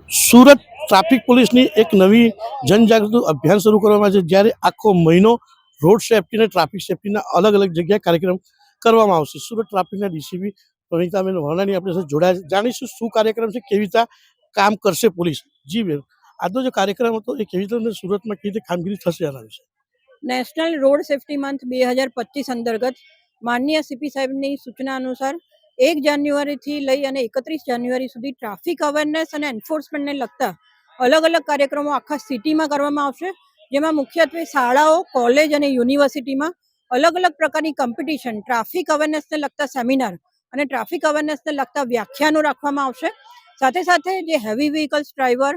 Surat traffic પોલીસની એક નવી જનજાગૃતિ અભિયાન શરૂ કરવામાં આવે છે, જ્યારે આખો મહિનો રોડ સેફ્ટી અને ટ્રાફિક સેફ્ટીના અલગ અલગ જગ્યાએ કાર્યક્રમ કરવામાં આવશે. સુરત ટ્રાફિકના ડીસીપી પ્રણીતાબેન વાણાની આપણી સાથે જોડાયા છે. જાણીશું શું કાર્યક્રમ છે, કેવી રીતે કામ કરશે પોલીસ. જી બેન, આજનો જે કાર્યક્રમ હતો એ કેવી રીતે સુરતમાં કેવી રીતે કામગીરી થશે આના વિશે? નેશનલ રોડ સેફ્ટી મંથ 2025 અંતર્ગત માનનીય સીપી સાહેબની સૂચના અનુસાર 1 જાન્યુઆરીથી લઈ અને 31 જાન્યુઆરી સુધી ટ્રાફિક અવેરનેસ અને એન્ફોર્સમેન્ટને લગતા અલગ અલગ કાર્યક્રમો આખા સિટીમાં કરવામાં આવશે, જેમાં મુખ્યત્વે શાળાઓ, કોલેજ અને યુનિવર્સિટીમાં અલગ અલગ પ્રકારની કોમ્પિટિશન, ટ્રાફિક અવેરનેસને લગતા સેમિનાર અને ટ્રાફિક અવેરનેસને લગતા વ્યાખ્યાનો રાખવામાં આવશે. સાથે સાથે જે heavy vehicles driver,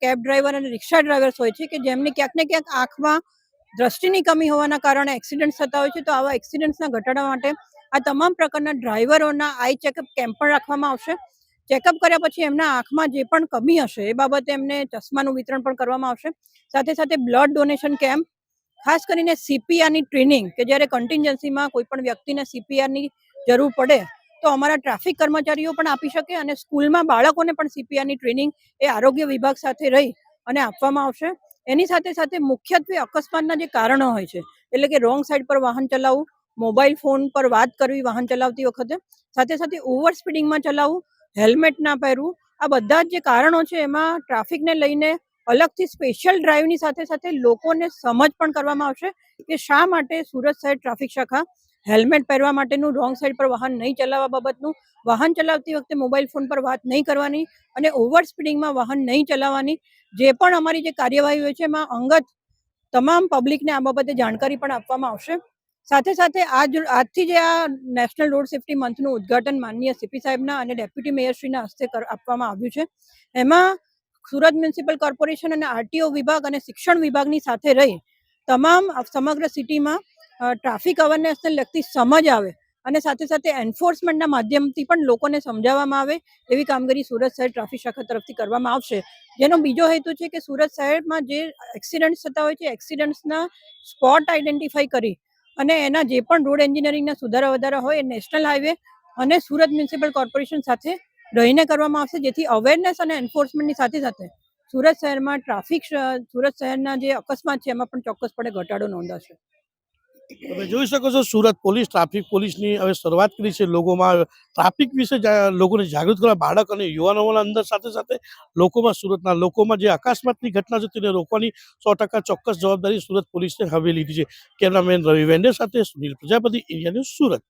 cab driver અને રિક્ષા ડ્રાઈવર્સ હોય છે કે જેમને ક્યાંક ને ક્યાંક આંખમાં દ્રષ્ટિની કમી હોવાના કારણે એક્સિડન્ટ થતા હોય છે, તો આવા એક્સિડન્ટ્સના ઘટાડવા માટે આ તમામ પ્રકારના ડ્રાઈવરોના આઈ ચેકઅપ કેમ્પ પણ રાખવામાં આવશે. ચેકઅપ કર્યા પછી એમના આંખમાં જે પણ કમી હશે એ બાબતે એમને ચશ્માનું વિતરણ પણ કરવામાં આવશે. સાથે સાથે બ્લડ ડોનેશન કેમ્પ, ખાસ કરીને સીપીઆરની ટ્રેનિંગ, કે જ્યારે કન્ટિન્જન્સીમાં કોઈ પણ વ્યક્તિને સીપીઆરની જરૂર પડે તો અમારા ટ્રાફિક કર્મચારીઓ પણ આપી શકે, અને સ્કૂલમાં બાળકોને પણ સીપીઆરની ટ્રેનિંગ એ આરોગ્ય વિભાગ સાથે રહી અને આપવામાં આવશે. એની સાથે સાથે મુખ્યત્વે અકસ્માતના જે કારણો હોય છે, એટલે કે રોંગ સાઈડ પર વાહન ચલાવવું, મોબાઈલ ફોન પર વાત કરવી વાહન ચલાવતી વખતે, સાથે સાથે ઓવર સ્પીડિંગમાં ચલાવવું, હેલ્મેટ ના પહેરવું, આ બધા જ જે કારણો છે એમાં ટ્રાફિકને લઈને અલગથી સ્પેશિયલ ડ્રાઈવની સાથે સાથે લોકોને સમજ પણ કરવામાં આવશે કે શા માટે સુરત શહેર ટ્રાફિક શાખા હેલ્મેટ પહેરવા માટેનું, રોંગ સાઈડ પર વાહન નહીં ચલાવવા બાબતનું, વાહન ચલાવતી વખતે મોબાઈલ ફોન પર વાત નહીં કરવાની અને ઓવર સ્પીડિંગમાં વાહન નહીં ચલાવવાની જે પણ અમારી જે કાર્યવાહી હોય છે એમાં અંગત તમામ પબ્લિકને આ બાબતે જાણકારી પણ આપવામાં આવશે. સાથે સાથે આજથી જે આ નેશનલ રોડ સેફ્ટી મંથનું ઉદ્ઘાટન માનનીય સીપી સાહેબના અને ડેપ્યુટી મેયરશ્રીના હસ્તે આપવામાં આવ્યું છે. એમાં સુરત મ્યુનિસિપલ કોર્પોરેશન અને આરટીઓ વિભાગ અને શિક્ષણ વિભાગની સાથે રહી તમામ સમગ્ર સિટીમાં ટ્રાફિક અવેરનેસને લગતી સમજ આવે અને સાથે સાથે એન્ફોર્સમેન્ટના માધ્યમથી પણ લોકોને સમજાવવામાં આવે એવી કામગીરી સુરત શહેર ટ્રાફિક શાખા તરફથી કરવામાં આવશે. જેનો બીજો હેતુ છે કે સુરત શહેરમાં જે એક્સિડન્ટ્સ થતા હોય છે, એક્સિડન્ટ્સના સ્પોટ આઈડેન્ટિફાઈ કરી અને એના જે પણ રોડ એન્જિનિયરિંગના સુધારા વધારા હોય એ નેશનલ હાઈવે અને સુરત મ્યુનિસિપલ કોર્પોરેશન સાથે રહીને કરવામાં આવશે, જેથી અવેરનેસ અને એન્ફોર્સમેન્ટની સાથે સાથે સુરત શહેરમાં સુરત શહેરના જે અકસ્માત છે એમાં પણ ચોક્કસપણે ઘટાડો નોંધાશે. તમે જોઈ શકો છો, સુરત પોલીસ ટ્રાફિક પોલીસની હવે શરૂઆત કરી છે. લોકોમાં ટ્રાફિક વિશે લોકોને જાગૃત કરવા, બાળક અને યુવાનોના અંદર સાથે સાથે લોકોમાં, સુરતના લોકોમાં જે અકસ્માતની ઘટના છે તેને રોકવાની 100% ચોક્કસ જવાબદારી સુરત પોલીસે હવે લીધી છે. કેમેરામેન રવિ વેન્ડર સાથે સુનિલ પ્રજાપતિ, ઇન્ડિયા ન્યૂઝ, સુરત.